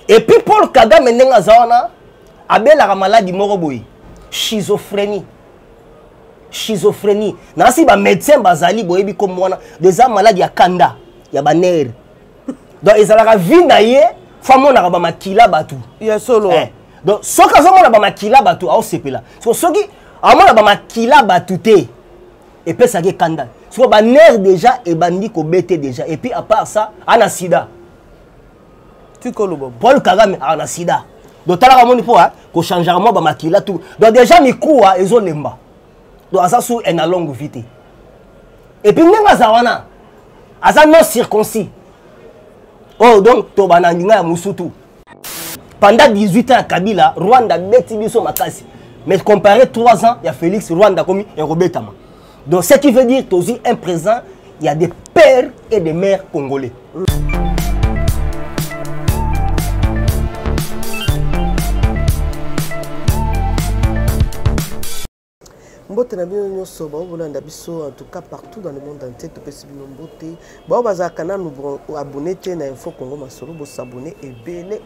Et puis Paul Kagame nenga zawana abela ka maladie moko boy. Schizophrénie. Schizophrénie. Nasi ba médecin bazali boyebi comme wana des maladies ya kanda, ya ba nerf. Donc ezalaka vie na ye, famo na ba makila batu. Ya solo. Donc soka zo mona ba makila batu a sepela. Soki amona ba makila batu te. Et puis ça ke kanda. So ba nerf déjà et bandi ko bete déjà et puis à part ça, ana sida. Tu connais Paul Kagame ana sida. Donc tala ka moni po ko changer moi ba makila tout. Donc déjà mi kuwa ezo lemba. Donc ça sous en longue vite. Et puis nenga zawana. Asa non circoncis. Oh donc to bananga musutu. Pendant 18 ans à Kabila, Rwanda beti biso makasi. Mais comparé 3 ans, il y a Félix Rwanda comme un Robetama. Donc ce qui veut dire aussi un présent, il y a des pères et des mères congolais. En tout cas partout dans le monde entier tu peux s'abonner mbote ba bazakana nous abonner na info Congo masolo bo s'abonner ebele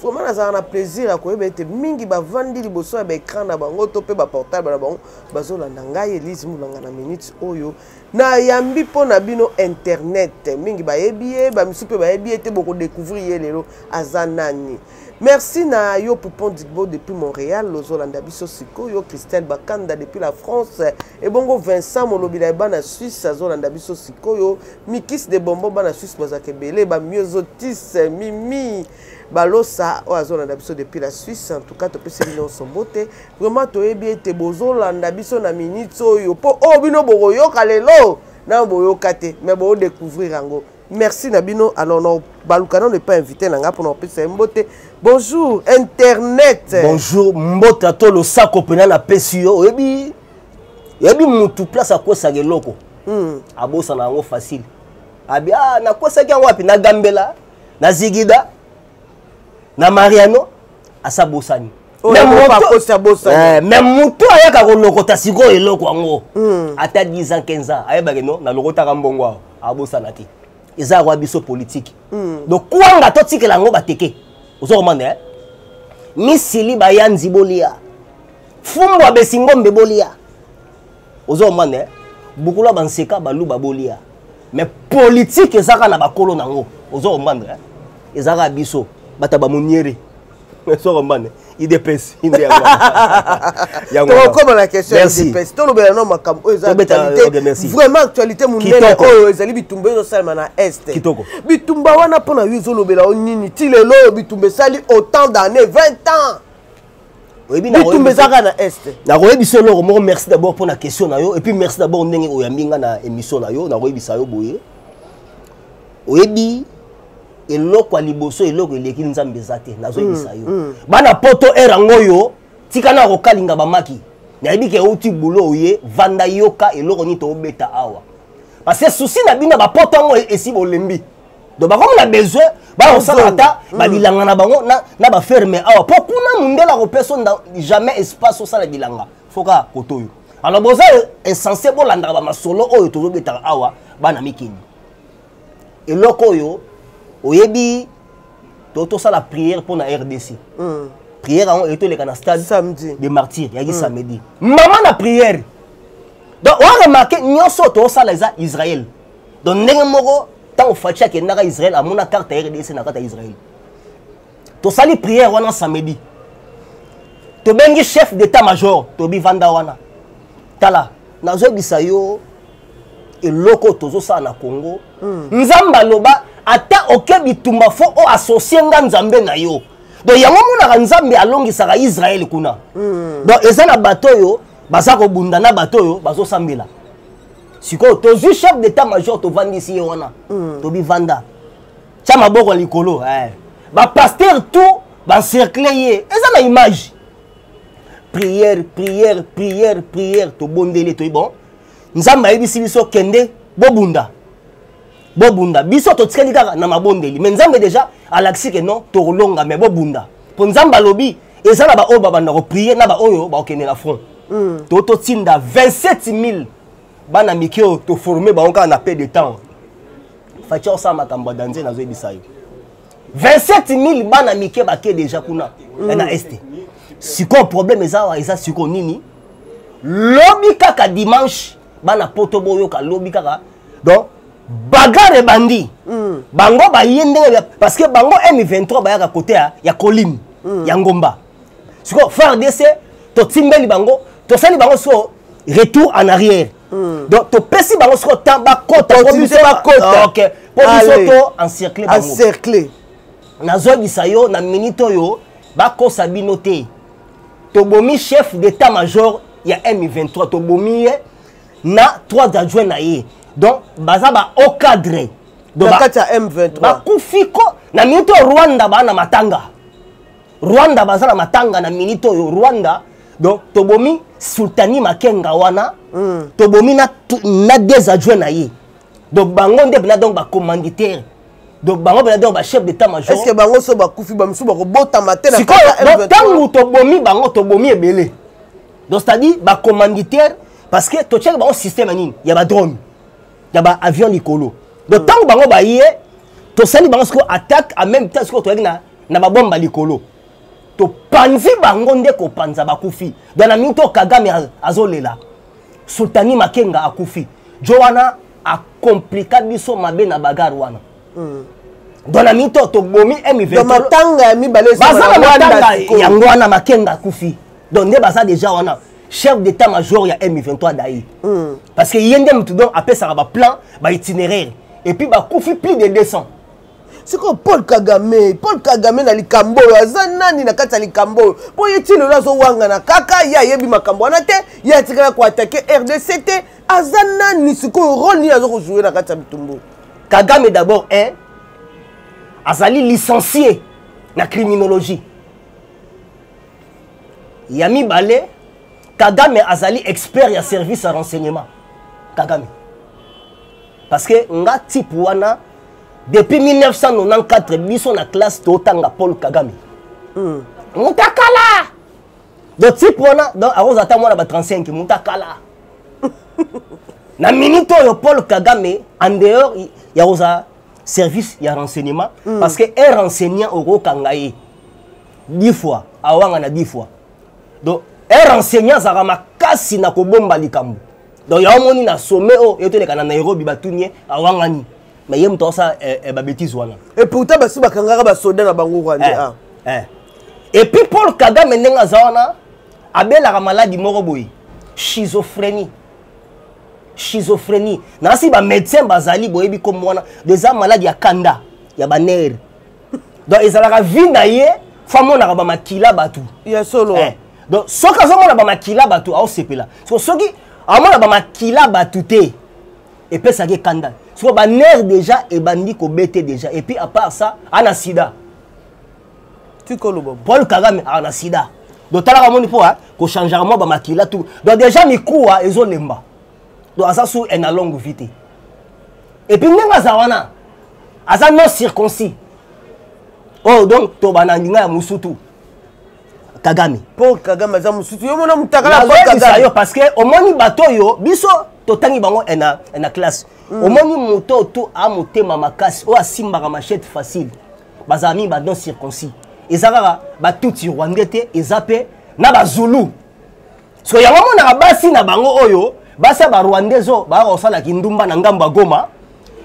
vraiment na plaisir à ko ebete mingi ba vandi liboso ya ba écran na bango to pe ba portable na bango bazolanda ngai Elise Mulanga na minutes oyo na yambi po na bino internet mingi ba yebie ba misupe ba yebie te boko découvrir lelo azanani. Merci na yo Poupon Digbo depuis Montréal, Lozolanda Biso Sikoyo, Christelle Bakanda depuis la France, et bongo Vincent Molobila Bana Suisse, Zolanda Biso Sikoyo, Mikis de Bombo Bana Suisse Bazakebele, ba Miozotis, Mimi, Balosa, Zolanda Biso depuis la Suisse, en tout cas, tu peux se venir son beauté. Vraiment, tu es bien, tu Bozolanda Biso na minito yo, po bino boyo kalelo, na boyo kate, mais bo découvrir ango. Merci Nabino. Alors, non, Balukanon n'est pas invité pour nous faire une beauté. Bonjour, Internet. Bonjour, Mbota Tolo Sako Pena la PSU. Ebi mutu place à quoi ça est loco. Abosa na ngo facile. Abi na quoi ça qui wapi na Gambela, na Zigida, na Mariano, asa bosani. Même mutu ayaka ko lokota siko eloko ngo. Ata 10 ans 15 ans, ayeba no na lokota kambongo abosa na ti. Ils ont un biso politique. Donc, quoi on a tout que la ngoba teke. Vous avez Misili bayan zibolia. Fumbo abesingo mbebolia. Vous avez beaucoup la banseka balu babolia. Mais politique ezaka na bakolo nango. Vous avez ils ont biso bataba muniere. Vous avez IDPS, comment la question IDPS? Vraiment actualité mondiale. Bitumba na est. Bitumba wana pona yuzo lobela onini tilelo bitumba sali autant d'années 20 ans. Bitumba zaka na est. Na royebi solo mo merci d'abord pour la question na yo et puis merci d'abord ndenge oyambinga na émission na yo na royebi sa yo boye. Oyebi eloko aliboso eloko eleki nzambe zate nazo yebisa yo bana poto erango yo tikana ko kalinga bamaki nayebi ke outi bulo oye vanda yoka eloko ni to beta awa parce que souci na bina ba poto ngo esi bolembi donc ba comme na besoin ba osakata ba bilanga na bango na ba ferme awa po kuna mundela ko personne jamais espace au sala bilanga foka kotoyo alors boza insensé bolanda ba masolo oyo to beta awa bana mikini eloko yo oyebi toto ça la prière pour la RDC. Prière on était le stade samedi de martyrs yaki samedi. Maman na prière. Donc on remarque nyonso to ça les Israël. Donc ndenge moko tant fatia ke na Israël amona carte RDC na carte Israël. To sali prière wana samedi. To bengi chef d'état-major to bi vanda wana. Tala nazo bisayo eloko tozo ça na Congo. Nzamba loba ata oke bitumba fo o associé nzambe na yo. Donc yango mona nzambe alongisaka Israël kuna. Donc eza na bato yo baza ko bunda na bato yo bazo sambela. Siko tozu chef d'état-major to vandisi wana. To bi vanda. Chama boko likolo ba pasteur tout ba cercler ye. Eza na image. Prière to bondele to bon. Nzambe ayebisi biso kende bobunda. Bobunda biso to tsikali kaka na mabondeli mais nzambe déjà alaxi que non to longa mais bobunda pour nzamba lobi ezala ba oyo babanda ko prier na ba oyo ba okende na front to tinda 27000 bana mikio to former ba onka na peu de temps facha sa makambo danze na zo ebisa yo 27 000 bana mike bake déjà kuna na este siko problème eza siko nini lobi kaka dimanche bana poto boyo ka lobi kaka donc bagarre bandi bango ba yende parce que bango M23 ba ya côté ya colline ya ngomba siko FARDC to timbeli bango to sali bango so retour en arrière donc to pesi bango so tamba kota OK pour biso encercler nazobisa yo na minute yo bakosa bino te tobomi chef d'état-major ya M23 tobomi na 3 adjoints na ye donc baza ba au cadre donc bakata M23 bakufiko na minute Rwanda bana matanga Rwanda baza na matanga na minute yo Rwanda donc tobomi Sultani Makenga wana tobomi na 2 adjoints na ye donc bango nde bina donc ba commanditaire donc bango bina donc ba chef d'état-major est-ce que bango so ba kufi ba msu ba ko bota matena donc tangu tobomi bango tobomi ebele donc c'est-à-dire ba commanditaire parce que to check bango système nini ya ba drone ya ba avion likolo donc tangu bango ba yé to sali bango sko attaque en même temps sko to na ba bomba likolo to panzi bango nde ko panza ba kufi donc na minto Kagame azolela Sultani Makenga akufi Joana a compliqué biso mabe na bagarre wana donc na minto to bomi M23 donc matanga mi balé baza matanga yango wana Makenga akufi donc nde baza déjà wana chef d'état-major ya M23 d'ailleurs parce que yende mutu donc après ça ba plan ba itinéraire et puis ba kufi plus de 200 c'est que Paul Kagame na likambo aza nani na kati ya likambo po yetilo lazo wanga na kaka ya yebi makambo wana te ya tikala ko attaquer RDC te aza nani siko rôle ni azo jouer na kati ya bitumbu Kagame d'abord azali licencié na criminologie Yami Balé Kagame azali expert ya service à renseignement Kagame parce que nga type wana depuis 1994 biso na classe totanga Paul Kagame mutakala donc type wana donc arozata mwana ba 35 mutakala na minute yo Paul Kagame en dehors ya roza service ya renseignement parce que un renseignant au kangaye 10 fois awanga na 10 fois donc un renseignant zara makasi na kobomba likambo donc ya moni na sommet o yoteleka na Nairobi batunye awangani mais yem to ça ba bêtise wana et pourtant basi bakangaka ba soldat na bango Rwanda et puis Paul Kagame ndenga zawana abela maladie moko boy schizophrénie nasi ba médecin bazali boyebi comme wana des maladies ya kanda ya ba nerf donc ezalaka vie na ye famona ba makila batu ya solo donc soka zomona ba makila batu au sepela soki amona ba makila batu te et puis ça qui kanda so ba nerf déjà et bandi ko bete déjà et puis à part ça ana sida tu kolobo Paul Kagame ana sida donc tala kamoni po ko changer mo ba makila tout donc déjà mikuwa ezolemba donc asa sous en a longue vite et puis ndenga zawana asa non circoncis oh donc to banandinga ya musutu Kagame Paul Kagame za musutu yo mona mutakala Paul Kagame parce que au moni bato yo biso to tangi bango en a classe au moni moto to a motema makasi o asimbaka machette facile bazami ba non circoncis ezaka ba tuti rwandais te ezape na ba zulu so yango mona basi na bango oyo basa ba rwandais zo ba osala kindumba na ngamba Goma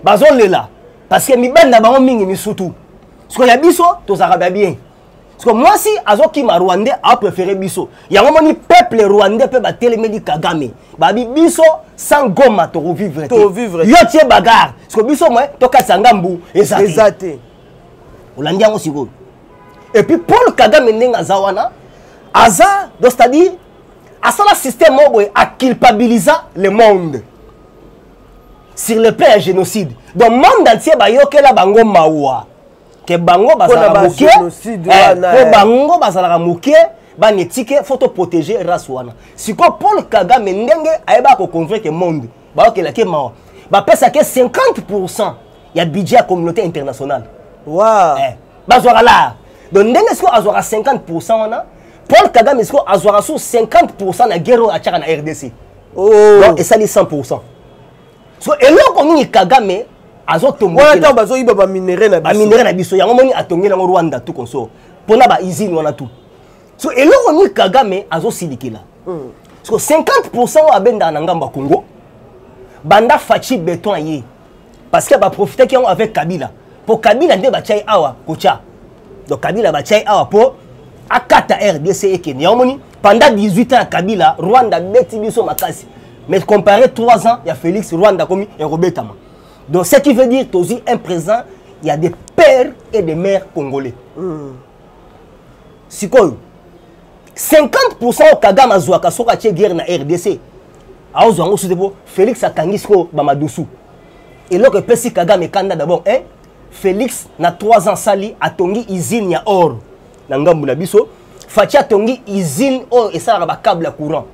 bazolela parce que mibanda bango mingi misutu so ya biso to zaka bien parce que moi si azoki ma rwandais a préféré biso yango moni peuple rwandais pe ba telemedi Kagame ba biso sans Goma to vivre yo tie bagarre parce que biso moi to katsa ngambu ezate olandi yango siko et puis Paul Kagame ndenga zawana aza donc c'est-à-dire à ça le système a culpabilisé le monde sur le plan génocide donc le monde entier ba yokela bango mawa que bango bazala moké que bango bazala moké ba netike faut protéger race wana siko Paul Kagame ndenge ayeba ko convaincre le monde ba yokela ke mawa ba pesa que 50% ya budget communauté internationale wow bazwa là donc ndenge siko azwa 50% wana Paul Kagame est à sur 50% na guerre à Tchaka na RDC. Oh. Donc, et ça dit 100%. So, et là, on dit Kagame, azo tombo wana ta bazo iba ba minéraux na biso minéraux na biso yango moni atongela ngo Rwanda tout konso pona ba usine wana tout so eloko ni Kagame azo silikila so 50% abenda na ngamba Congo banda fachi béton yé parce que ba profiter qui avec Kabila pour Kabila nde ba chai awa kocha donc Kabila ba chai awa pour akata RDC ekeni yango moni pendant 18 ans Kabila Rwanda beti biso makasi mais comparé 3 ans il y a Félix Rwanda comme un Robetama. Donc ce qui veut dire aussi un présent, il y a des pères et des mères congolais. C'est quoi 50% au Kagame azwaka soka tche guerre na RDC. Aozo ngo sutebo Félix akangisko bamadusu. Et là que pesi Kagame kanda d'abord hein Félix na 3 ans sali atongi usine ya or na ngambu na biso. Fachi atongi usine or et ça ba câble courant.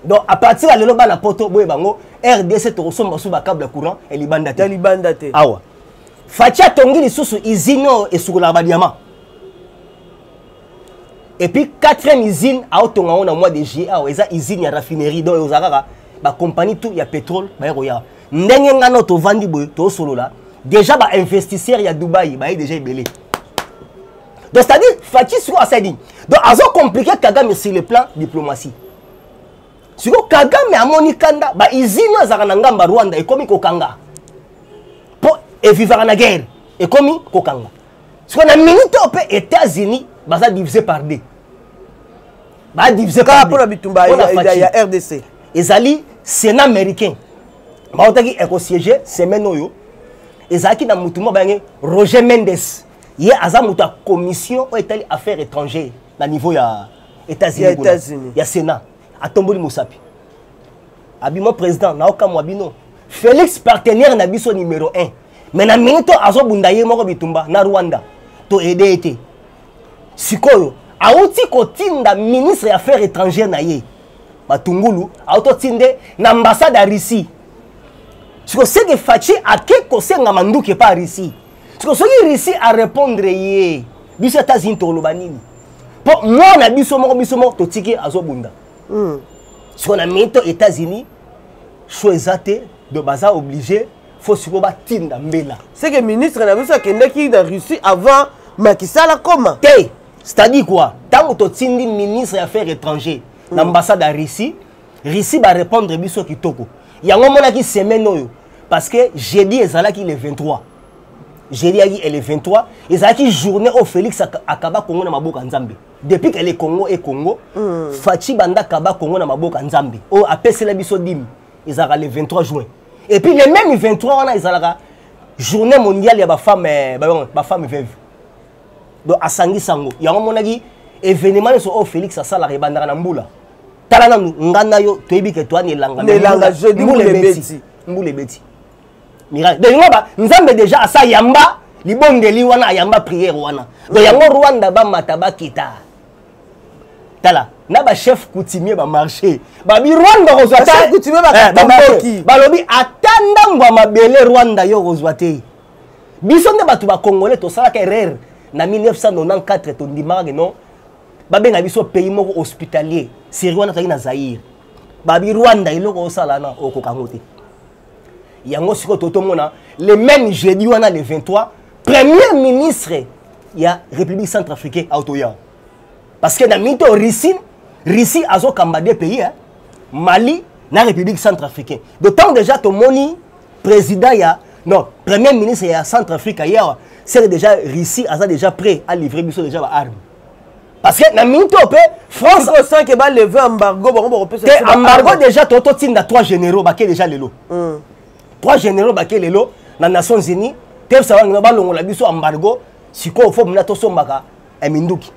Donc à partir de là na poto boye bango RDC to somba sous ba câble courant et libanda te awa Facha tongi lisusu usine et sur la diamant et puis 4e usine a otonga on a mois de juillet awa eza usine ya raffinerie donc ozaka ba compagnie tout ya pétrole ba roya ndenge ngano to vandi boye to solo là déjà ba investisseur ya Dubaï ba déjà belé donc c'est à dire Fachi sur a dit donc azo compliqué Kagame sur le plan diplomatie. Si Kagame amoni kanda ba izina zaka na ngamba Rwanda ekomi kokanga po evivara na guerre ekomi kokanga si na minute ope États-Unis baza divisé par 2 ba divisé par 2 pour la bitumba ya RDC ezali Sénat américain ba otaki eko siéger semaine oyo ezaki na mutumo bangi Roger Mendes ye aza mutu a commission o etali affaires étrangères na niveau ya États-Unis ya Sénat atomboli Mosapi abimo président na oka mwabino Félix partenaire na biso numéro 1 mais na minute azo bundaye moko bitumba na Rwanda to aider été sikoyo auti kotinda ministre des affaires étrangères na ye Matungulu auto tinde na ambassade à Russie siko c'est que Fachi ake kosenga manduke pa Russie siko soki Russie a répondre ye biso États-Unis to lobanini pour moi na biso moko to tiki azo bunda si on a mis aux États-Unis, choisissez de baza obligé, faut se tinda mbela. C'est que le ministre n'a vu ça qui est en Russie avant Macky Sall comment? C'est-à-dire quoi? Tant que tu es ministre des Affaires étrangères, l'ambassade à Russie, Russie va répondre biso kitoko. Il y a un moment qui semaine parce que jeudi ezalaki le 23. Jeudi est le 23, ezalaki journée au Félix akaba Congo na maboka nzambe. Depuis que le Congo est Congo, Fachi banda kaba Congo na maboka nzambe. O apesi la biso dim, ezalaka le 23 juin. Et puis le même 23 wana ezalaka journée mondiale ya ba femme veuve. Donc asangi sango. Ya monaki événement so au Félix asala rebandaka na mbula. Tala na ngana yo toyebi ke toani elanga. Elanga jeudi mbule beti. Miracle. Donc nzambe déjà asa yamba libondeli wana yamba prière wana. Donc yango Rwanda ba mataba kita. Tala na ba chef coutumier ba marché. Ba bi Rwanda ko zwata. Chef coutumier ba tomboki. Ba lobi atanda ngwa mabele Rwanda yo ko zwate. Biso nde batu ba congolais to sala ka erreur na 1994 to ndimaka non. Ba benga biso pays moko hospitalier. Siri wana taki na Zaire. Ba bi Rwanda iloko osala na okokangote. Yango siko totomona le même jeudi wana le 23 premier ministre ya République centrafricaine autoya parce que dans mito Russie azo kamba des pays hein? Mali na République centrafricaine d'autant déjà to moni président ya non premier ministre ya Centrafrique hier c'est déjà Russie a déjà prêt à livrer biso déjà ba armes parce que na mito pe France sent que ba lever embargo bon embargo déjà toto tinda 3 généraux ba déjà lelo 3 généraux baké lelo na Nations Unies tel ça va balongo la biso embargo siko faut mna to sombaka eminduki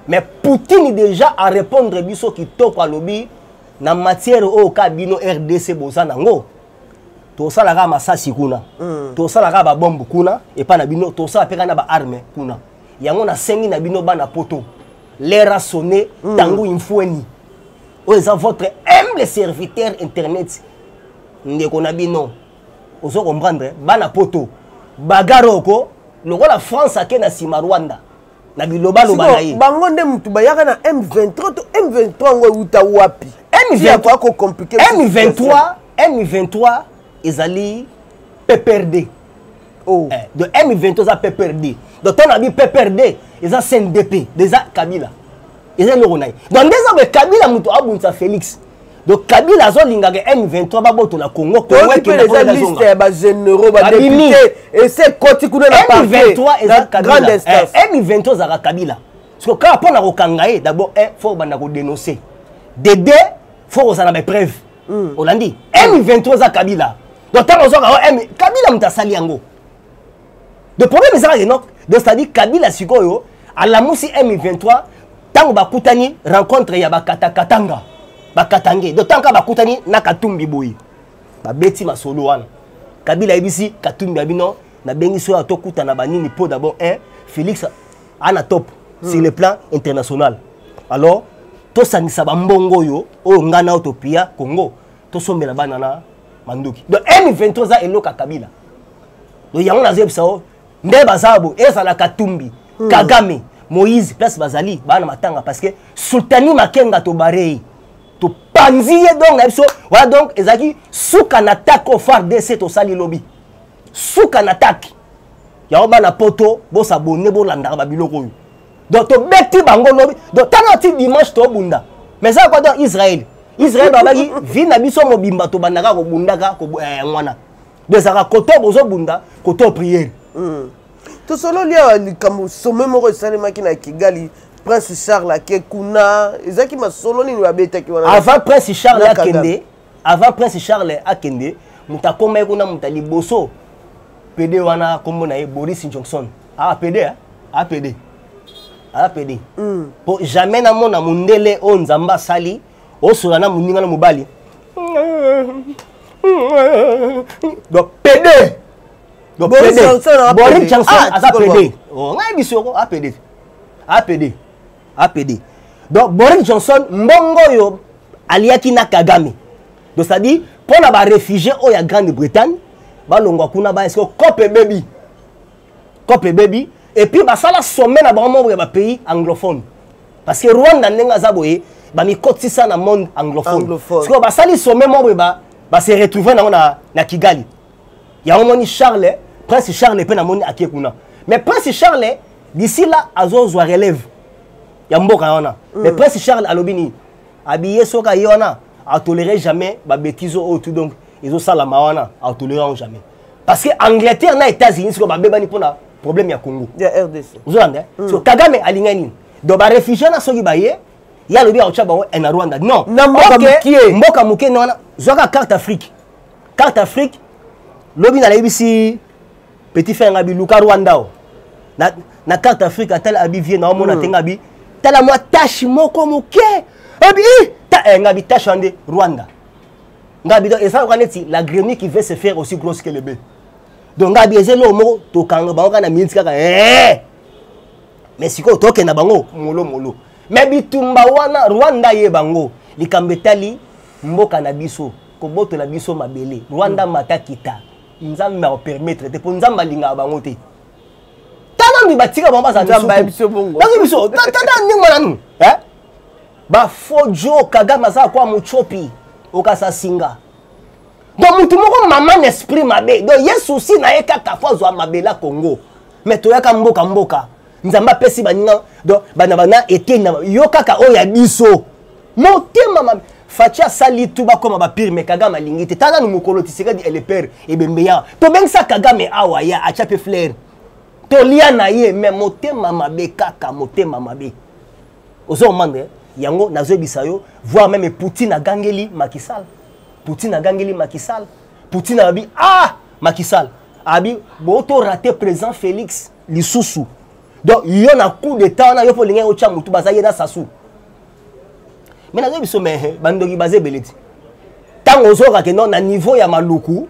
mais Poutine déjà à répondre biso ki toko alobi na matière au kabino RDC bozana ngo to sala ka masasi kuna to sala ka ba bombe kuna et pas na bino to sala peka na ba arme kuna yango na sengi na bino bana poto l'air a sonné tango infoueni o eza votre humble serviteur internet ndeko na bino ozo comprendre bana poto bagaroko lokola France ake na sima Rwanda na biloba loba na ye bango nde mutu bayaka na M23 to M23 ngo uta wapi M23 ezali PPRD Oh. De M23 za PPRD. Donc on a dit PPRD, ils ont CNDP, déjà Kabila. Ils ont le Ronai. Donc déjà Kabila muto abunza Félix. Donc Kabila zo lingage M23 baboto na Congo. Congo qui est la liste ba généraux ba députés et c'est côté kuna na parti. M23 est la grande instance. M23 za Kabila. Parce que quand on a rekangaé d'abord faut banda ko dénoncer. De deux faut ça na ba preuve. On a dit M23 za Kabila. Donc tant on Kabila muta sali yango. Le problème est ça, c'est-à-dire Kabila Sikoyo, à la moussi M23, tant que Bakutani rencontre Yabakata Katanga, Bakatangé, de tant que Bakutani na Katumbi Boy. Babeti ma solo wana. Kabila ibisi Katumbi abino na bengi so atokuta na banini po d'abord Félix ana top sur le plan international. Alors, to sanisa bambongo yo o ngana utopia Congo, to sombela banana manduki. Donc M23 za eloka Kabila. Donc yango na zebisa nde bazabo eza la Katumbi Kagame Moïse place bazali bana matanga parce que sultani makenga to barei to panziye donc na biso voilà donc ezaki suka na attaque au phare DC to sali lobby suka na attaque ya bana poto bo s'abonner bo landa ba biloko yo donc to beti bango lobby donc tana ti dimanche to bunda mais ça quoi dans Israël babaki vi na biso mobimba to bandaka ko bundaka ko ngwana de ça koto bozo bunda koto prière. Tout solo lié comme sommet moko salema ki na Kigali Prince Charles Akekuna ezaki ma solo ni wabeta ki wana avant Prince Charles akende mutakoma kuna mutali boso PD wana kombo na Boris Johnson PD. Pour jamais na mona mundele o nzamba sali o sura na muninga na mobali donc PD. Donc Boris Johnson a PD. On a bisoko APD. Donc Boris Johnson mbongo yo aliaki na Kagame. Donc ça dit pour na ba réfugié o ya Grande-Bretagne ba longwa kuna ba est-ce Cope baby et puis ba sala sommet na ba membre ya pays anglophone. Parce que Rwanda ndenga za boye ba mi kotisa na monde anglophone. Parce que ba sali sommet membre ba se retrouver na Kigali. Ya omoni Prince Charles pe na moni akekuna. Mais Prince Charles d'ici là azozwa relève. Ya mboka wana. Mais Prince Charles alobini habillé soka yona a toléré jamais ba bêtises au tout donc ils ont ça la mawana a toléré jamais. Parce que Angleterre na États-Unis ko ba bebani pona problème ya Congo. Ya RDC. Vous entendez? So Kagame alingani. Do ba réfugié na soki baye ya lobi a chaba en Rwanda. Non. Mboka muke nona zoka carte Afrique. Carte Afrique lobi na lebisi petit frère ngabi Luka Rwanda na carte Afrique tel abi vie na mona tenga bi tala moi tâche moko moke abi ta ngabi tâche ande Rwanda ngabi donc ça connaît la grenouille qui veut se faire aussi grosse que le bœuf donc ngabi ezelo mo to kanga bango na minti kaka mais siko to ke na bango molo mais bitumba wana Rwanda ye bango likambetali mboka na biso ko boto na biso mabele Rwanda matakita nzambe a permettre te pour nzamba linga bango te tana mi batika bamba za nzamba biso bongo bango biso tata ndingo nanu ba fojo Kagame za kwa muchopi okasa singa donc mutu moko maman esprit mabe donc yesu si na eka kafazo mabela Congo mais to yaka mboka nzamba pesi baninga donc bana etena yo kaka oya biso motema mabe Fatia sali tuba comme ba pire mais Kagame lingite tana nu mukolo tiseka di ele père e bembeya to bensa Kagame awa ya a chape flair to lia na ye mais motema mabe kaka motema mabe ozo mande yango nazo bisayo voir même Poutine a gangeli Makisal Poutine abi Makisal abi boto raté président Félix Lisusu donc yo na coup de temps na yo fo linga o cha mutu bazaye na sasu mais na biso mais bandoki basé beleti tango zoka ke non na niveau ya maluku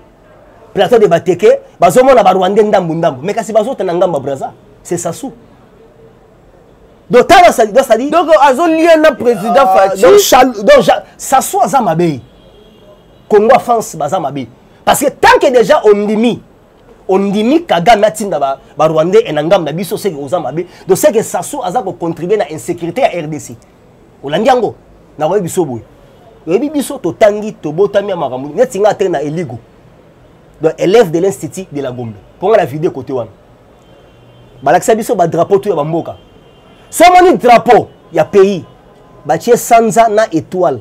plateau de bateke bazomona ba Rwanda ndambu mais kasi bazota na ngamba braza c'est Sassou donc tala ça dit donc azo lien na président Fachi donc Sassou azamabe Congo France bazamabe parce que tant que déjà on dit Kagame atinda ba Rwanda en ngamba biso c'est que ozamabe donc c'est que Sassou azako contribuer na insécurité à RDC olandiango na biso boy biso to tangi to botami makambu netinga te na eligo donc élève de l'institut de la Gombe pour la vidéo côté wana balakisa biso ba drapeau to ya bamboka somoni drapeau ya pays batie sanza na étoile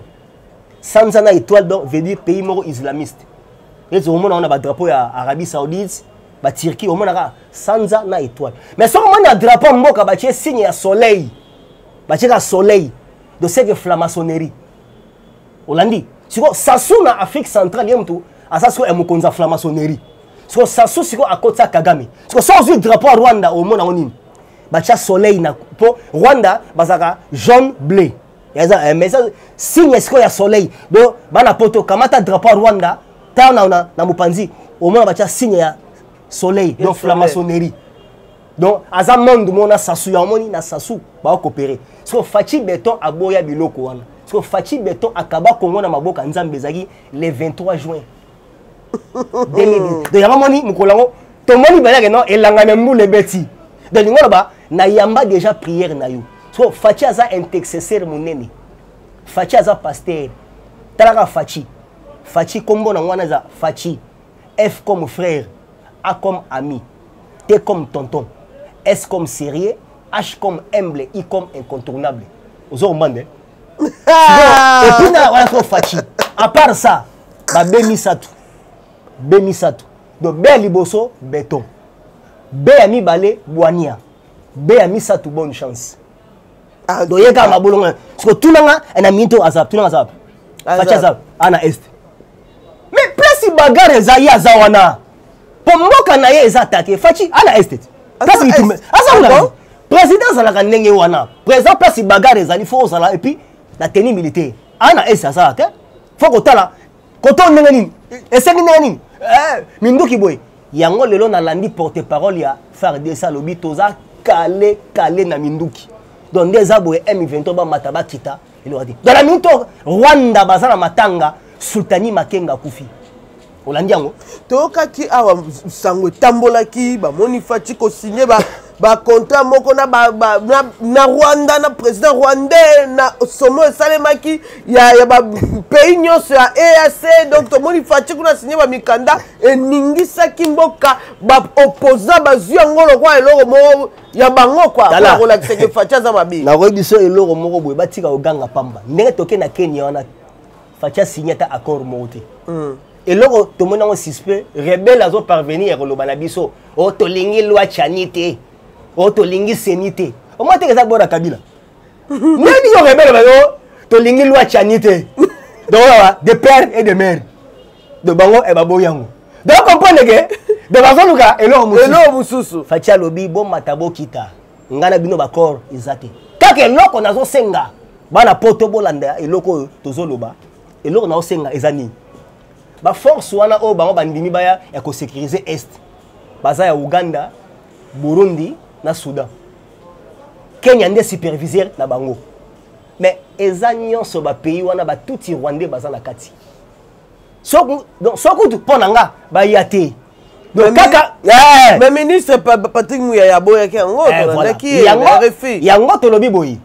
donc veut dire pays moko islamiste et au monde on a ba drapeau ya Arabie Saoudite ba Turquie au monde a sanza na étoile mais somoni na drapeau mboka batie signe ya soleil batie ka soleil de cette franc-maçonnerie Olandi siko sasu na Afrique centrale yemtu asasko emukonza franc-maçonnerie siko sasu siko akota Kagame siko sans drapeau à Rwanda au monde onini batia soleil na po Rwanda bazaka jaune bleu yaza mais ça signe siko ya soleil donc bana poto kamata drapeau à Rwanda ta na mupanzi au monde batia signe ya soleil donc franc-maçonnerie donc aza monde mona sasu ya moni na sasu ba coopérer siko Fachi Beton aboya biloko wana siko Fachi Beton akaba Congo na maboka nzambe zaki le 23 juin 2010 donc yama moni mukolango to moni balaka non elanga membu le beti donc ngona ba na yamba déjà prière na yo siko Fachi aza intercesseur monene Fachi aza pasteur talaka Fachi kombo na ngwana za Fachi F comme frère A comme ami T comme tonton S comme sérieux H comme humble, I comme incontournable. Vous avez compris? Et puis, voilà ce Fachi. À part ça, Bemisatou. Donc, B à Liboso, béton. B à mi balé, Boania. B à mi Satou, bonne chance. Donc, il y a un peu de parce que tout le monde a mis tout azap. Tout le monde azap. Fachi azap. Ana est. Mais place bagarre ezali azawana. Pour moi, quand il y a des attaques, Fachi, ana est. Place il tout. Azap. Président Zalaka ndenge wana. Président place bagarre ezali faut sala et puis la tenue militaire. Ana esa ça te. Faut que tala. Koto ndenge nini? Esengi ndenge nini? Minduki boy. Yango lelo na landi porte-parole ya FARDC lobi toza kale na Minduki. Donc des aboye M23 ba mataba kita. Il a dit. Dans la minute Rwanda bazana matanga Sultani Makenga kufi. Olandi yango. Toka ki awa sango tambola ki ba moni Fachi ko signer ba contrat moko na Rwanda na président rwandais na somo salemaki ya ba pays nyonso ya EAC donc to moni Fachi kuna signer ba mikanda eningisa kimboka ba opposant ba zuyangolo kwa eloko mo ya bango kwa ko la kiseke Fachi za mabi na ko biso eloko moko boye batika oganga pamba ndenge toke na Kenya wana Fachi signer ta accord monté eloko to mona on suspect rebelle azo parvenir ko lobana biso o to lingi loi chanite o to lingi senite o mo te ka bora Kabila nani yo rebelle ba yo to lingi loi chanite donc de père et de mère de bango e babo yango donc comprendre que de bazo luka eloko mususu Fachi lobi bon matabo kita ngana bino ba corps izate kaka eloko nazo senga bana poto bolanda eloko tozoloba eloko nazo senga ezani ba force wana o bango bandimi baya ya ko sécuriser est baza ya Uganda Burundi na Soudan Kenya nde superviseur na bango mais ezanyo so ba pays wana ba tuti Rwandais baza na kati donc soko tu ponanga ba yate donc kaka mais ministre Patrick Muyaya boya ke ngo to ndaki yango to lobi boyi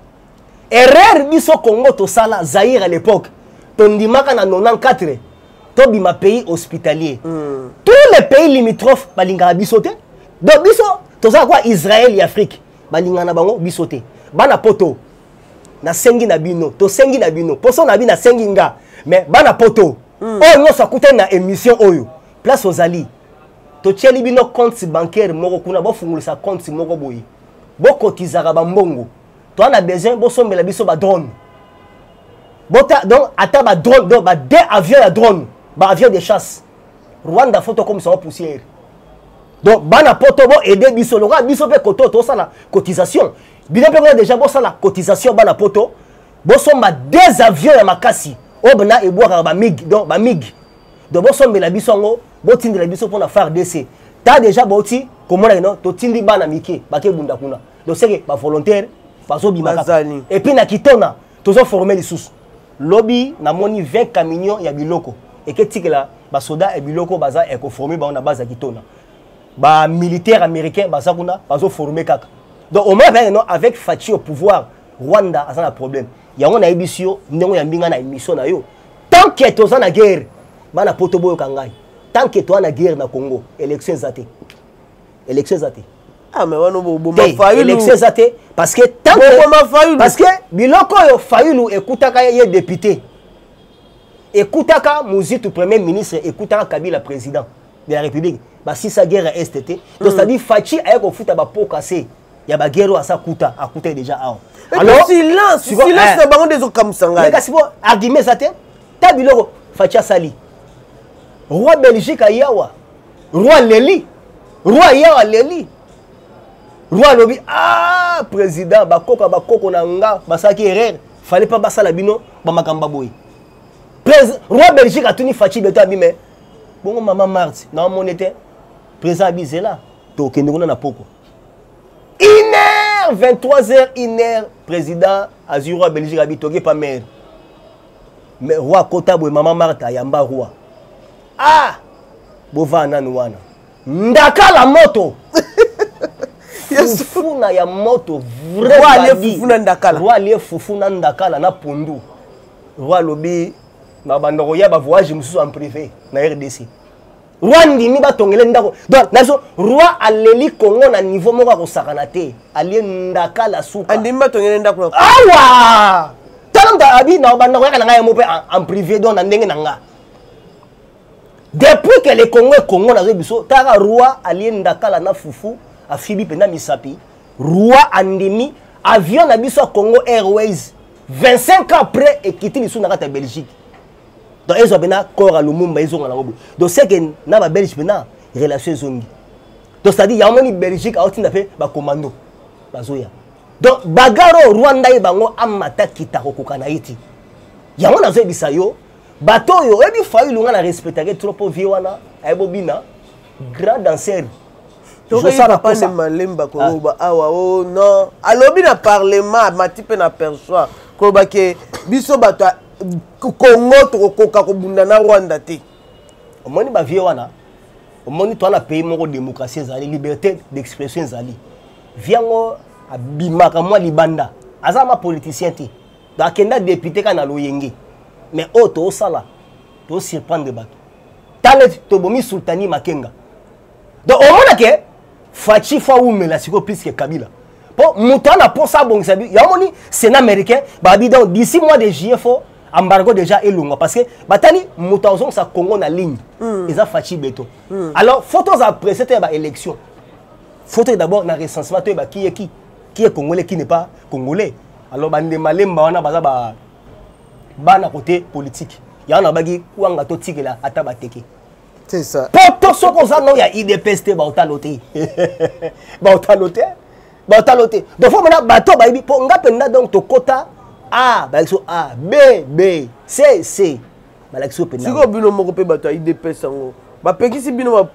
erreur biso Congo to sala Zaïre à l'époque to ndimaka na 94 Tobima pays hospitalier. Tous les pays limitrophes balingana bisoté. Donc biso toza quoi Israël et Afrique. Balingana bango bisoté. Bana poto. Na sengi na bino, to sengi na bino. Poso na bina sengi nga. Mais bana poto. Oh non ça coûte na émission oyo. Place aux ali. To tcheli bino compte bancaire moko kuna bo fungulisa compte moko boyi. Bo kotizaka ba mbongo. To ana besoin bo sombela biso ba drone. Bota donc ata ba drone donc ba deux avions ya drone. Avion de chasse. Rwanda photo comme ça en poussière. Donc bana poto bo aider biso loka biso pe koto to ça la cotisation. Bino pe déjà bo ça la cotisation bana poto. Bo somba deux avions ya makasi. Obna e boire ba mig donc ba mig. Donc bo somba la biso ngo bo tindi la biso pour la faire DC. Ta déjà boti comment non to tindi bana mike ba ke bunda kuna. Donc c'est que ba volontaire ba so bimaka. Et puis na kitona to so former les sous. Lobby na moni 20 camions ya biloko. Et que tikela ba soda et biloko baza e ko formé ba na base kitona ba militaire américain baza kuna bazo formé kaka donc au moins non avec Fachi au pouvoir Rwanda a un problème yango na ebisio ndenge ya mbinga na émission na yo tant que toza na guerre bana poto boyo kangai tant que toi na guerre na Congo élection zate élection zate ah mais wana bo élection zate parce que tant que parce que biloko yo Fayulu ekutaka ye député ekutaka Muzitu premier ministre ekutaka Kabila président de la République ba si sa guerre STT donc ça dit Fachi aye ko futa ba pokase ya ba guerre asa kuta akuta déjà aho alors silence na bango des okamusanga mais kasi bo argument zate ta biloko Fachi asali roi Belgique ayawa roi Leli roi yawa Leli roi lobi ah président bakoko na nga basaki erreur fallait pas basala bino ba makamba boy roi Belgique a tuni Fachi beto abime bongo mama Marti na monete président bizela to kende na poko 1h 23h 1h président azur roi Belgique abitoke pas mère mais roi kota boy mama Marta yamba roi ah bovana nwana ndakala moto fufuna ya moto roi fufuna ndakala na pondu roi lobi na bandoko ya ba voyage mususu en privé na RDC roi ndimi batongele ndako donc nazo roi aleli Congo na niveau moko ko sakana te ali ndakala suka ndimi batongele ndako awa talanda abi na bandoko ya nga mo pe en privé donc na ndenge nanga depuis que le Congo na biso tara roi ali ndakala na fufu afibi pena misapi roi andemi avion na biso Congo Airways 25 ans après et quitter biso na kata Belgique donc ils ont bena corps à Lumumba ils ont na ngobo donc c'est que na ba Belgique bena relation zongi donc ça dit ya moni Belgique a otinda pe ba commando bazoya donc bagaro Rwanda e bango amata kitako kokana iti ya mona zo bisayo bato yo ebi Fayulu nga na respecter trop vieux wana ay bobina grand danseur je sais pas ne malemba ko ba awa oh non alobi na parlement matipe na perçoit ko ba ke biso bato Congo to koka ko bunda na Rwanda te omoni ba vieux wana omoni to na pays moko démocratie zali liberté d'expression zali viango abimaka mwa libanda azama politicien te da kenda député kana loyenge mais auto sala to surprendre bato tale to bomi sultani makenga donc omona ke Fachi fa umela siko plus que Kabila po mutana pour ça bon ça ya moni sénat américain babi donc d'ici mois de juillet faut embargo déjà elonga parce que batani mutazo sa Congo na ligne ils a Fachi beto alors photos après c'était ba élection photo d'abord na recensement to ba qui est congolais qui n'est pas congolais alors bande malemba wana baza ba na côté politique ya na bagi wanga to tikela ata bateke c'est ça poto soko za no ya IDPST ba otalote donc faut maintenant bato ba ibi po ngapenda donc to kota A ba so A B C ba la so penda siko bino moko pe bato IDPS ngo ba pekisi bino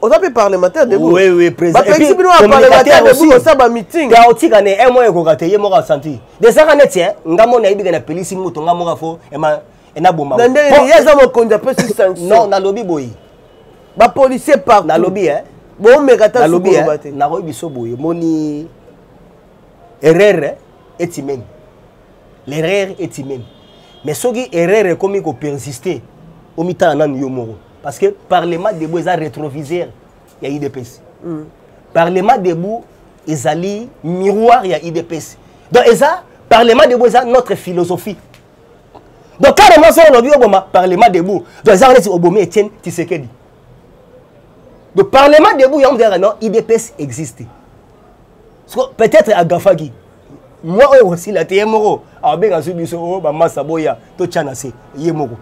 on peut parlementaire de vous oui président ba pekisi bino parlementaire de vous ça ba meeting ta otika ne e moyo ko kate ye moko senti de ça kana tie ngamo na ibi na pelisi muto ngamo ka fo e na bomba nande yeza mo konja pe sanction non na lobby boy ba policier partout na lobby bon mekata suko bate na ko biso boy moni erreur est humaine l'erreur est humaine mais soki erreur comme ko persister au mitana nan yo moko parce que parlement debout ils a rétroviseur ya IDPS parlement debout ils ali miroir ya IDPS donc ça parlement debout ça notre philosophie donc carrément ça on a vu au parlement debout donc ça on est au Obomé Etienne Tshisekedi donc parlement debout il y a non IDPS existe peut-être à Gafagi moi aussi la TMO a bien subiso ba masaboya to chanase yemoko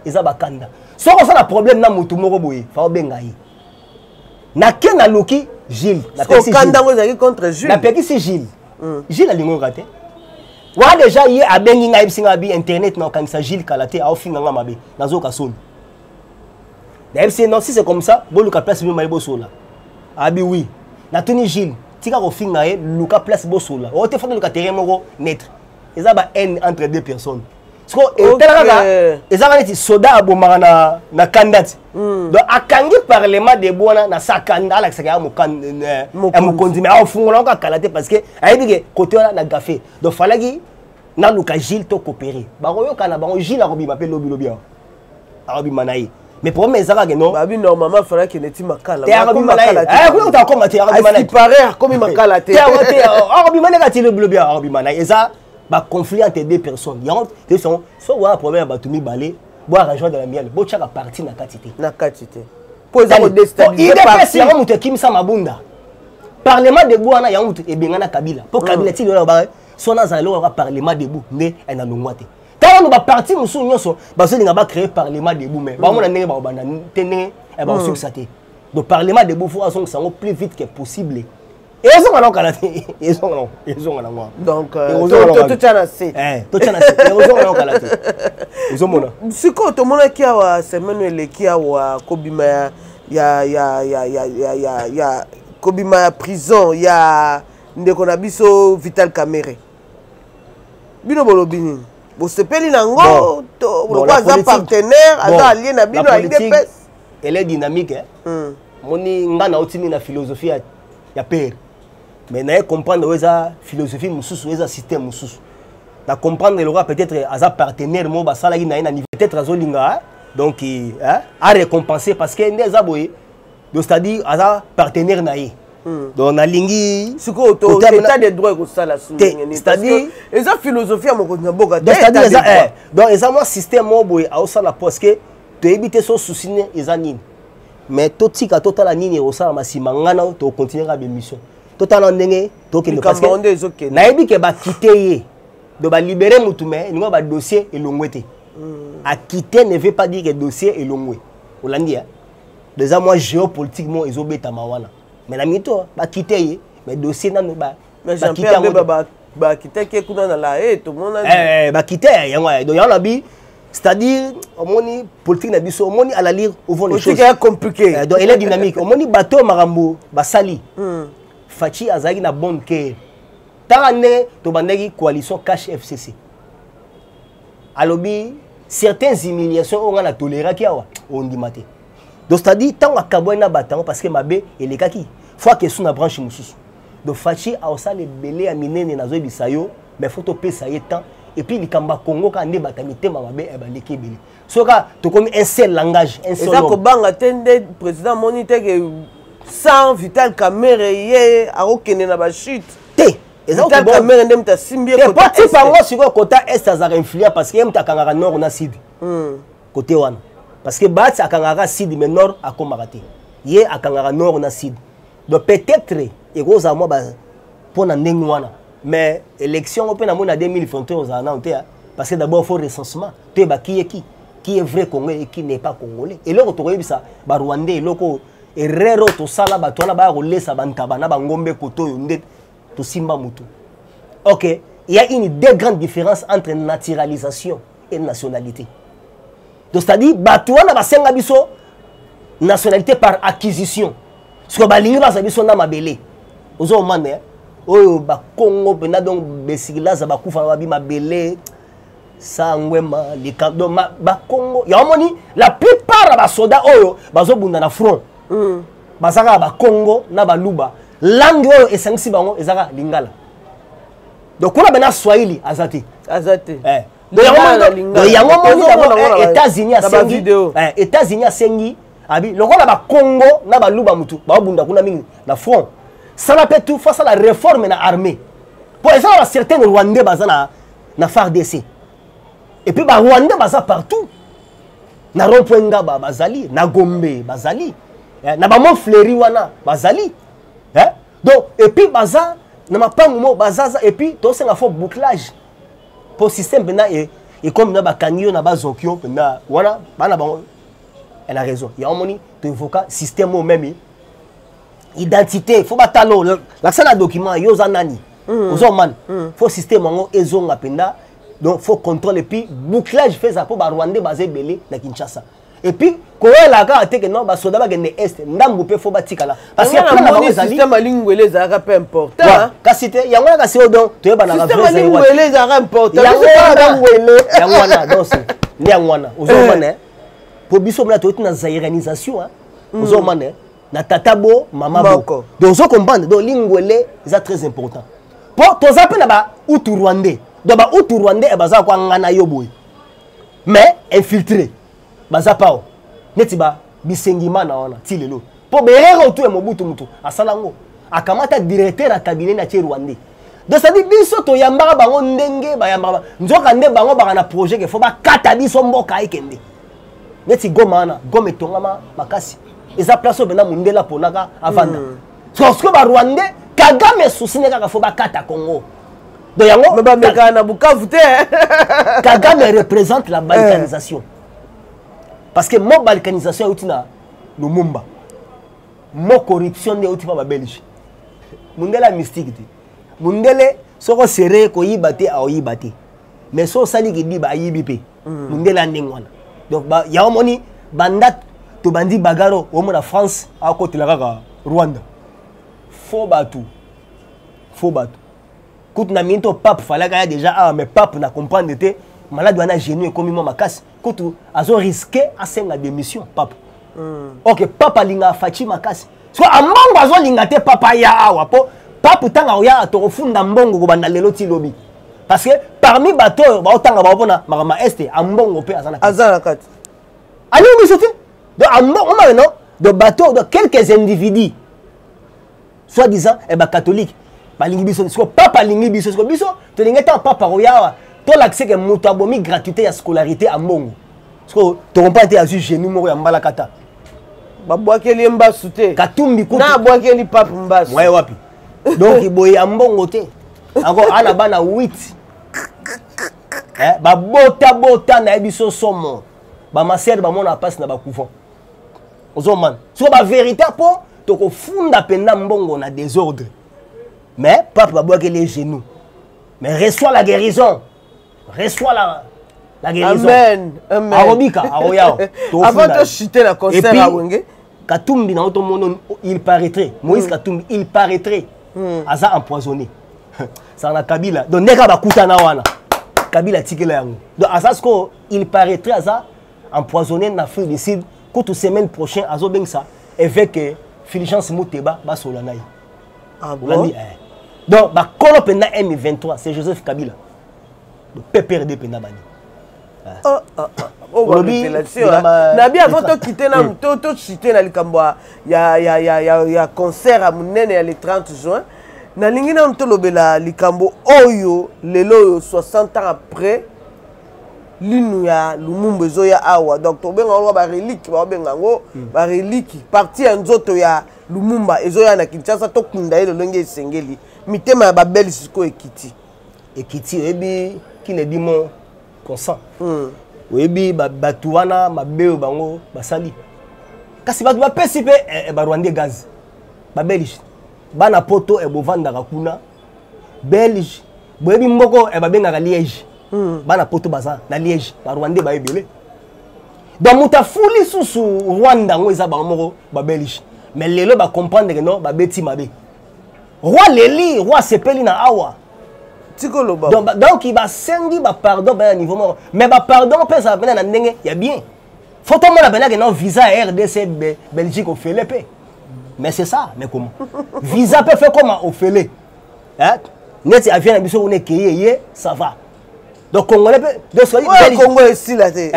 eza bakanda so ko ça na problème na mutu moko boye fa obenga yi na kena loki Gilles na peki kanda ngo zaki contre Gilles na peki si Gilles Gilles alingo raté wa déjà yi abengi nga ibsinga bi internet na kanisa Gilles Kalate a ofinga nga mabe nazo kasoni d'ailleurs c'est non si c'est comme ça bo luka place bi maibo sola abi oui na tuni Gilles tika ko finga e luka place bo sola o te fona luka terrain moko net eza ba haine entre deux personnes parce que telaka eza kaneti soda abomaka na kandati donc akangi parlement de bona na sakanda ala kisaka mo konzime a fungola ko Kalate parce que ayebi ke côté na gafé donc falaki na luka Gilles to coopérer ba ko yokana ba Gilles a ko bima pe lobi a ko bima na ye mais problème ezaka que non babi normalement fera que neti makala ko makala ko ta ko mati il paraît comme makala te ko bimana ka tile blobia ko bimana eza ba conflit entre deux personnes yango te sont so wa problème ba tumi balé boire arrangement de la miel bo chaka parti na katité pour ça déstabiliser parti yango muto kimisa mabunda parlement de boana yango muto ebengana Kabila pour Kabila ti lo ba sona za lo parlement de bou ne ena longwate tant ba parti musu nyonso ba so linga ba créer parlement de bou mais ba mona ndenge ba banda tene e ba succès donc parlement de bou faut asson ça plus vite que possible et ils sont là ils sont là donc tout tana c'est tout tana c'est ils sont là ils sont mona siko to mona ki awa semaine ele ki awa kobima ya kobima ya prison ya ndeko na biso Vital Kamerhe bino bolobini bo sepeli nango to bo za partenaire aza allié na bino ali depes elle est dynamique moni ngana otimi na philosophie ya père mais na comprendre eza philosophie mususu eza système mususu na comprendre le roi peut-être aza partenaire mo ba sala na niveau peut-être azolinga donc a récompenser parce que ndeza boye donc c'est-à-dire aza partenaire na ye donc na lingi siko to état de droit ko sala souligner c'est-à-dire eza philosophie ya mokonzi na boka c'est-à-dire eza donc eza mo système mo boye a sala parce que to éviter so souci ne eza nini mais to tika total nini o sala masima ngana to continuer ka mission total ndenge to ke parce que na yebi ke ba quitter ye de ba libérer mutu mais ningo ba dossier elongwete a quitter ne veut pas dire que dossier elongwe olandi déjà moi géopolitiquement ils ont beta mawana mais la mito ba quitter ye mais dossier nanu ba mais Jean-Pierre ba quitter ke kuna na la tout monde ba quitter yango donc yango bi c'est-à-dire omoni politique na biso omoni à la lire au fond les choses c'est compliqué donc elle est dynamique omoni bateau marambo basali Fachi azaki na bonne cœur tane to bandeki coalition cash FCC alobi certaines humiliations on a toléré ki awa on dit maté donc c'est-à-dire tant akabwa na batango parce que mabe elekaki fois que sous na branche mususu donc Fachi a osa le belé a minene na zo bisayo mais faut to pesa ye temps et puis likamba Congo ka nde batamite mabe e baleki belé soka to comme un seul langage un seul ça ko banga tende président monite que sans Vital Kamerhe ye akokende na ba chute te Vital Kamerhe ndem ta simbie ko ta ti pango siko kota est azara influent parce que mta kangaka nord na sud côté wana parce que bat akangaka sud mais nord akomaka te ye akangaka nord na sud donc peut-être ekoza mo ba pona ndenge wana mais élection open na mona 2023 za na te parce que d'abord faut recensement te ba qui est vrai congolais et qui n'est pas congolais et là to yebisa ba rwandais loko erreur to sala ba tona ba rolesa bantaba na bangombe koto yonde to simba mutu. OK, il y a une des grandes différences entre naturalisation et nationalité. Donc c'est-à-dire batouana ba senga biso nationalité par acquisition. Ce que ba lingi ba biso na mabele. Ozo mane oyo ba Congo pena donc besigila za ba kufa ba bi mabele sangwema likado ba Congo. Ya moni la plupart ba soldats oyo bazo bunda na front. Bazaka ba Congo na ba Luba langue oyo esangisi bango ezaka lingala donc kuna bena Swahili azate donc yango moni États-Unis asengi États-Unis asengi abi lokola ba Congo na ba Luba mutu ba bunda kuna mingi na front ça n'a pas tout face à la réforme na armée pour exemple certains Rwandais bazana na FARDC et puis ba Rwandais baza partout na rond-point ngaba bazali na Gombe bazali na ba mon fleuri wana bazali donc et puis baza na mapangu mo bazaza et puis to senga fo bouclage pour système bena et comme na ba kanyo na ba zokyo bena wana bana ba elle a raison il y a un moni to évoquer système au même identité faut batalo la sana document yo za nani ozo man faut système ngo ezonga penda donc faut contrôle et puis bouclage fait ça pour ba Rwandais basé belé na Kinshasa. Et puis, quand elle a gardé que non, soda va gagner est, ndambu pe faut batika là. Parce que le système linguelé ça a peu important. Quand c'était, il y a un gars donc tu es banana. Système linguelé ça a important. Il y a un gars donc il y a un gars. Ozomane, pour biso mna to na zairanisation hein. Ozomane, na tatabo mamabo. Donc on comprend donc linguelé c'est très important. Pour to zape na ba utu rwandais. Donc ba utu rwandais e baza kwa ngana yoboy. Mais infiltré. Bazapao. neti ba bisengima na wana ti lelo po berero tu e Mobutu mutu asalango akamata directeur à cabinet na Rwandais. Donc ça dit biso to yambara bango ndenge ba yambara nzoka nde bango ba na projet ke fo ba kata biso mboka ikende. Neti goma na goma etongama makasi. Eza place obena mundela ponaka avanda. Parce que ba Rwandais Kagame souci kaka fo ba kata Congo. Donc yango mais ba meka na Bukavu te. Kagame représente la balkanisation. Parce que mon balkanisation est na Lumumba. Mon corruption de outil ba Belge. Mundela mystique te. Mundele soko serré ko yibate a yibate. Mais so sali ki di ba yibipe. Mundela ndengwana. Donc ba ya omoni bandat to bandi bagaro o na France a côté la kaka Rwanda. Faux batou. Faux batou. Kout na minto pape fallait que déjà mais pape na comprendre te malade wana genou comme moi makasi. Kout azo risqué à senga démission pape. OK pape alinga fachi makasi. So amongo azo linga te papa ya awa po pape tanga oya to funda mbongo ko banda lelo ti lobi. Parce que parmi bateau ba otanga ba bona makama este ambongo pe azana kati. Ali bisote de ambongo non de bateau de quelques individus soi-disant catholiques. Balingi biso parce que papa lingi biso parce que biso to lingi ta papa oya to l'accès que mutu abomi gratuité à scolarité à mbongo. Parce que to comprends te azu genou moko ya mbala kata. Babwakeli mbasu te. Katumbi ko na bwakeli papa mbasu. Ouais wapi. Donc iboye ya mbongo te. Encore ana bana 8. Ba bota na biso somo. Ba maser ba mona passe na ba couvent. Ozo man. So ba vérité po to ko funda penda mbongo na désordre. Mais papa va boire les genoux. Mais reçois la guérison. Reçois la guérison. Amen. Amen. Arobika, aroyao. Avant de chuter la concert à Wenge. Katumbi dans tout monde il paraîtrait. Moïse Katumbi il paraîtrait. Aza empoisonné. Ça na Kabila. Donc neka ba kutana wana. Kabila tikela yango. Donc aza sko il paraîtrait aza empoisonné na Afrique du Sud. Toute semaine prochaine azo bengsa avec Fulgence Muteba ba solanai. Ah bon? Donc, bah, quand on M23, c'est Joseph Kabila. Le PPRD pena bani. Oh, révélation. Nabi avant de quitter na to citer na likambwa ya concert à Munene le 30 juin. Na lingi na ntolobela likambo oyo lelo 60 ans après linu ya Lumumba zoya awa. Donc to benga ba relique ba benga ngo ba relique partie nzoto ya Lumumba ezoya na Kinshasa to kunda ile longe esengeli mitema ya babeli siko ekiti ebi qui ne dit mon consent ebi batu wana mabeo bango basali kasi batu bapesi pe ba Rwandais gaz babeli bana poto e bovanda kuna Belge boyebi mboko e babenga Liège bana poto baza na Liège ba Rwandais ba ebele donc muta fuli susu Rwanda ngo eza bango ba Belge. Mais les gens comprennent que non, beti mabe. Roi Leli, roi sepeli na awa. Donc il va sengi ba pardon ba niveau mort. Mais ba pardon peut ça bena na ndenge ya bien. Faut tout monde bena que non visa RDC Belgique au fait l'épée. Mais c'est ça, mais comment? Visa peut faire comment au fait hein? Net avion na biso on est keye ça va. Donc Congolais de soyez Congo ici là te.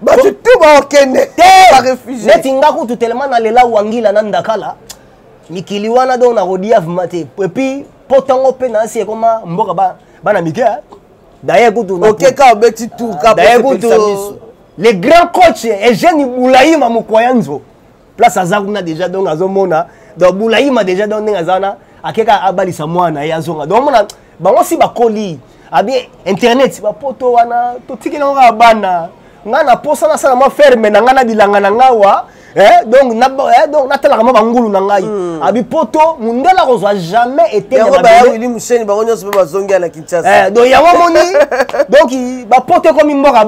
Bah tu tout ba okende. Pas réfugié. Net ngaku tout tellement na lela wangila na ndakala. Mikili wana do na rodiave mate. Et puis potango pe na si koma mboka ba na mike. D'ailleurs kutu na. OK ka obeti tout ka. D'ailleurs kutu les grands coachs Eugène Boulaïma Mukwayanzo. Place azakuna déjà donc azomona. Donc Boulaïma déjà donc ngazana akeka abalisa mwana yazonga. Donc mona bango si ba koli. Abi internet ba poto wana to tikela nga bana ngana posa na sala ma ferme na ngana bilanga na ngawa donc na tala kama bangulu na ngai abi poto mundela kozwa jamais été na ba ili musheni bango nyose ba zongia na Kinshasa donc yango moni donc ba poto comme mboka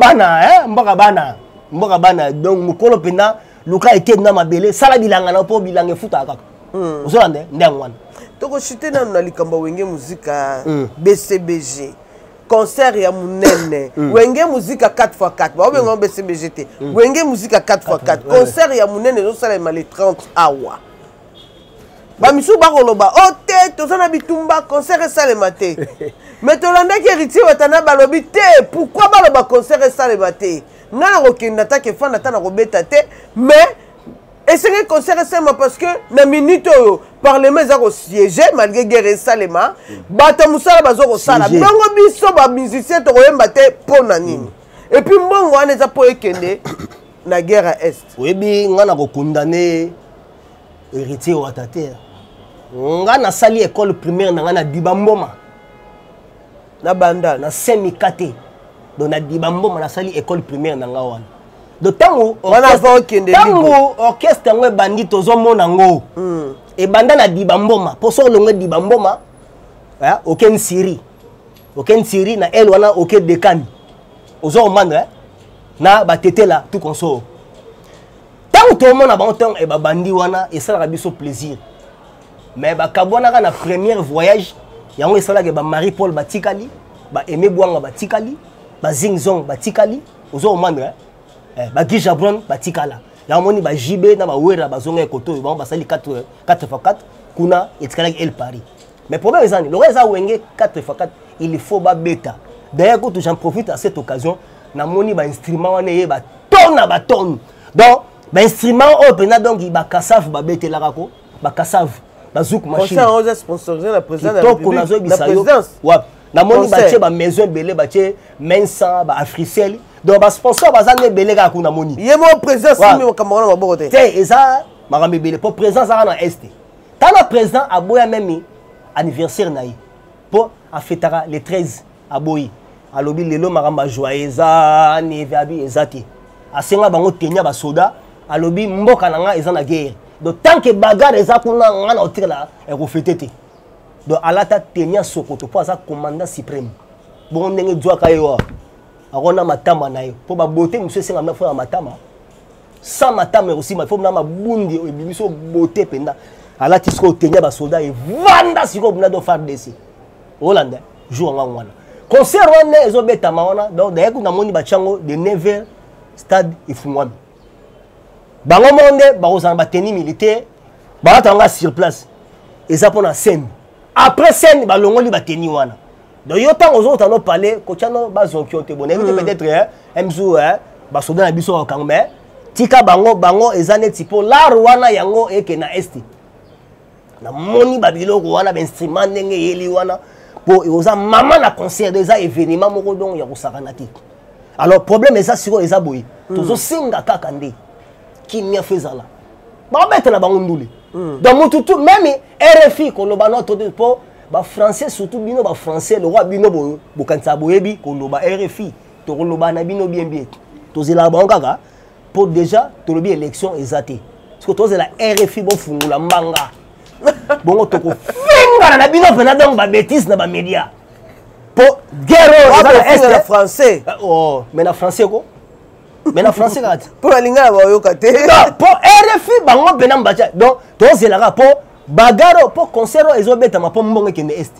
bana donc mukolo pena luka été na mabele sala bilanga na po bilanga futa kaka ozolande ndangwana toko chute na likamba wenge muzika BCBG concert ya munene wenge muzika 4x4 ba obenga BCBG te wenge muzika 4x4 concert ya munene zo sala ma le 30 awa ba misu ba koloba ote tozana bitumba concert sala maté mais tolanda ki héritier watana balobi te pourquoi baloba concert sala maté nga na kokenda ta ke fanda ta na kobeta te mais esengeli concert esalema parce que na minute oyo parlement eza kosiége malgré guerre esalema bato mosala baza kosala bongo biso bamusicien tokoyemba te mpo na nini et puis mbongo wana eza mpo ekende na guerre ya est oyebi nga na kokondane héritier wata te nga nasali école primaire na nga na Dibamboma na banda na Semikate donc na Dibamboma nasali école primaire na nga wana de tango orchestre ngo ebandi tozomona ngo ebanda na Dibamboma po so longo Dibamboma aucun Syrie na elle wana aucun dekani ozo omanda na batetela tout conso tango tomona bango tango e babandi wana esalaka biso plaisir mais bakabwanaka na premier voyage yango esalaka ba Marie Paul batikali ba Aimé Bwanga batikali ba Zingzong batikali ozo omanda ba Guy Jabron batikala ya moni ba JB na ba Wera bazonga ekoto ba basali 4x4 kuna etikala El Paris mais problème ezani le reza wenge 4x4 il faut ba beta d'ailleurs quand j'en profite à cette occasion na moni ba instrument wana ye ba tonne donc ba instrument opena donc ba kassav ba beta la ko ba kassav ba zouk machine on a sponsorisé la présidence de la République la présidence ouais na moni ba tie ba maison belé ba tie Mensa ba Africell donc ba sponsor ba zane belé ka kuna moni ye mo présidence mi mo Cameroun ba bokote te eza makambe belé pour présidence za na est tant le président aboya même anniversaire na yi pour afetaka le 13 aboyi alobi lelo makamba joyeza nevabi ezati asenga bango tenya ba soda alobi mboka na nga eza na guerre donc tant que bagarre eza kuna nga na otikala ekofetete donc alata tenya sokoto po aza commandant suprême bon ndenge dzwaka yo akona matama na yo po ba beauté monsieur senga na fo matama sans matama aussi ma fo na mabundi ebimiso beauté penda alati sko tenya ba soda e vanda siko buna do FARDC Hollande jour ngwana concert wana ezobeta maona donc d'ailleurs kuna moni bachango de 9h stade ifungwami bango monde bakozana ba tenue militaire batanga sur place eza pona scène après scène balongoli ba tenue wana donc yo tango ozota no parler kochano bazonki te bon peut-être mzu ba soda na biso ka mais tika bango eza neti po la wana yango eke na est na moni ba biloko wana ba instrument ndenge yeli wana pour oza maman na concert des événements moko donc ya kosakana te alors problème eza siko eza boyi tozo singa kaka nde kimia fezala ba bête na bango ndule donc mutu tout même RFI koloba no to po ba français surtout bino ba français le roi bino bo kanisa boyebi koloba RFI to koloba na bino bien to zela bango kaka pour déjà to lobi élection ezate parce que to zela RFI bo fungula mbanga bongo toko finga na bino pena donc ba bêtise na ba média pour guerre est la français oh mais na français ko mais na français ka pour la linga ba yo kate pour RFI bango pena mbacha donc to zela pour bagaro pour concert ezobeta ma pour mbongo kende est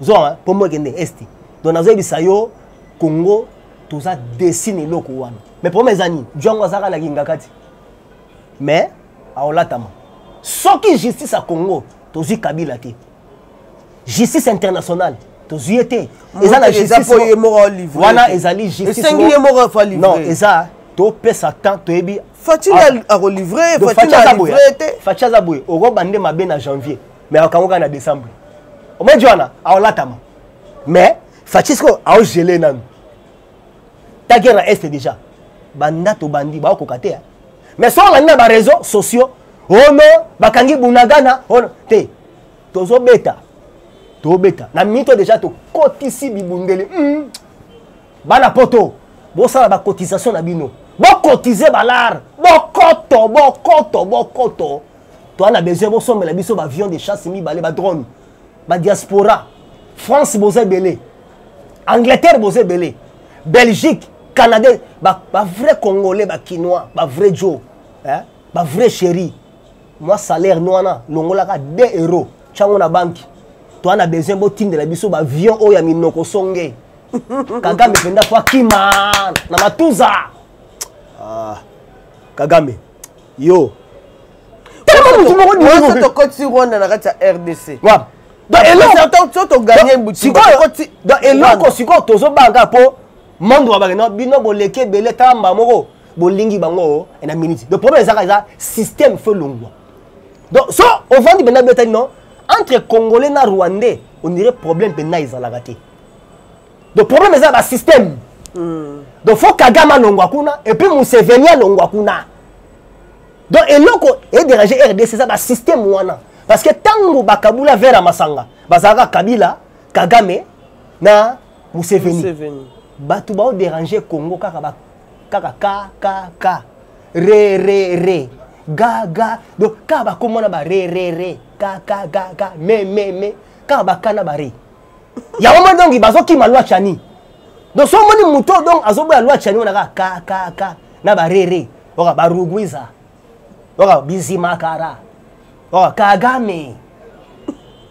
zo hein pour mbongo kende est donc nazo bisayo Congo toza dessiner loko wana mais pour mes amis jongo zaka na kingakati mais aolatama soki justice à Congo tozi Kabila te justice internationale tozi été eza na justice wana ezali justice non eza to pesa temps to ebi Fatina a relivrer Fatina a livrer te Fatia Zaboué oko bande mabe na janvier mais akangoka na décembre o me jwana aolatama mais Fatisco a gelé nanu ta guerre est déjà banda to bandi ba ko kate mais so on a ba réseaux sociaux oh non bakangi bunagana oh te tozo beta to beta na mito déjà to kotisi bibundeli bana poto bo sala ba cotisation na bino bo cotiser balar bokoto to ana besoin bo somela biso ba avion de chasse mi balé ba drone ba diaspora France bozé belé Angleterre bozé belé Belgique Canada ba vrai congolais ba quinois ba vrai Joe hein ba vrai chéri moi salaire noana longolaka 2 euros chango na banque to ana besoin bo tinde la biso ba avion o ya minoko songe Kagame penda kwa kima na matuza Kagame yo moi c'est to koti Rwanda na kata RDC wa donc eloko to gagner boutique donc eloko siko tozo banga po monde wa bakeno bino boleke belé tamba moko bolingi bango na minute. Le problème c'est ça système fait longwa. Donc so au vend bena beta non entre congolais na rwandais on dirait problème bena izala te. Le problème c'est ça système. Donc faut Kagame longwa kuna et puis Museveni longwa kuna. Donc eloko et déranger RDC c'est ça système wana parce que tango bakabula vers Masanga bazaka Kabila Kagame na Museveni batu ba déranger Congo kaka ka re ga donc ka ba komona ba re ka me ka ba kana ba re ya moment donc bazo ki malwa chani donc so moni muto donc azoboya lwa chani wana ka na ba re oka ba rugwiza oka bizimakara oka Kagame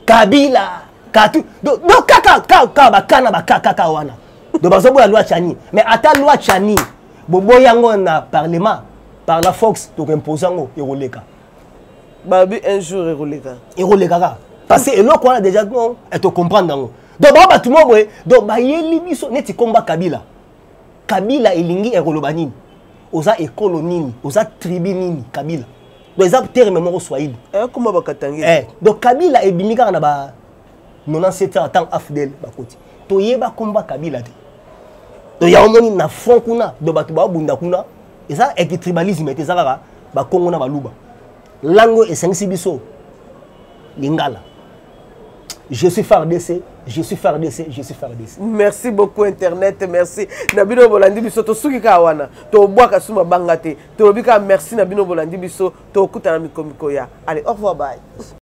Kabila katu donc ka ba kana ba ka wana donc bazoboya lwa chani mais ata lwa chani bobo yango na parlement par la Fox to imposango eroleka babi un jour eroleka parce que eloko wana déjà non et to comprendre ngo donc ba tout monde donc ba yeli biso neti komba Kabila elingi ekoloba nini oza ekolo nini oza tribu nini Kabila donc ça terme moko swahili comment bakatangi donc Kabila ebimika na ba 97 ans tant afdel bakoti to yeba komba Kabila te donc ya omoni na front kuna do batu ba bunda kuna et ça est tribalisme et ça va ba Congo na baluba lango et 5 biso lingala je suis FARDC. Merci beaucoup Internet, merci. Nabino bolandi biso to suki ka wana. To boaka suma bangate. To bika merci Nabino bolandi biso to kutana mikomiko ya. Allez, au revoir bye.